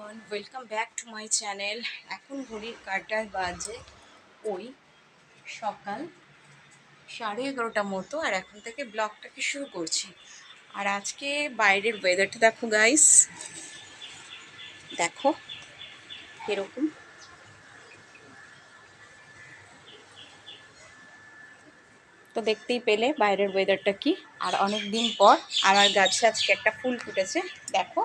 Everyone, welcome back to my channel. এখন ঘড়ির কাঁটায় বাজে ওই সকাল 11:30 মতো, আর এখন থেকে ব্লগটাকে শুরু করছি। আর আজকে বাইরের ওয়েদারটা দেখো গাইস, দেখো এরকম। তো দেখতেই পেলে বাইরের ওয়েদারটা কি। আর অনেক দিন পর আমার গাছে আজকে একটা ফুল ফুটেছে, দেখো।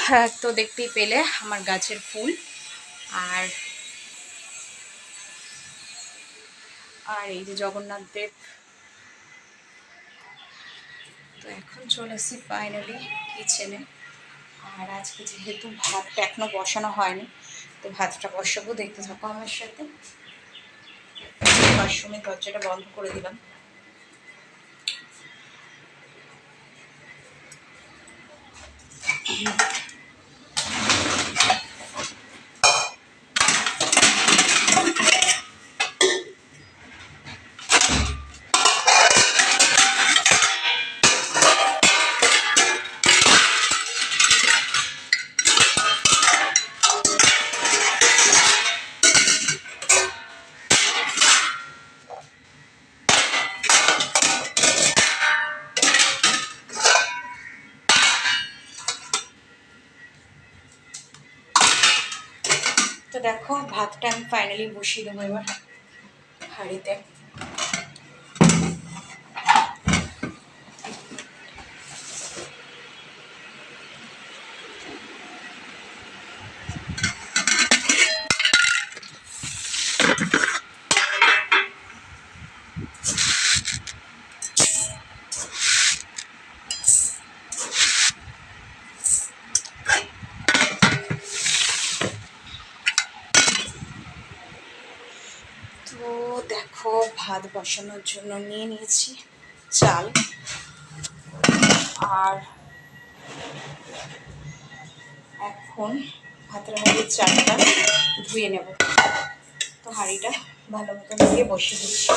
হ্যাঁ, তো দেখতেই পেলে আমার গাছের ফুল। আর আর এই যে জগন্নাথ দেব। তো এখন চলে এসেছি ফাইনালি কিচেনে। আর আজকে যেহেতু ভাতটা এখনো বসানো হয়নি, তো ভাতটা বসাবো, দেখতে থাকো আমার সাথে। ওয়াশরুমের দরজাটা বন্ধ করে দিলাম। তো দেখো ভাতটা আমি ফাইনালি বসিয়ে দেবো এবার হাঁড়িতে। তো দেখো ভাত বসানোর জন্য নিয়ে নিয়েছি চাল, আর এখন ভাতের মধ্যে চালটা ধুয়ে নেব। তো হাঁড়িটা ভালো মতো দিয়ে বসিয়ে দিচ্ছি।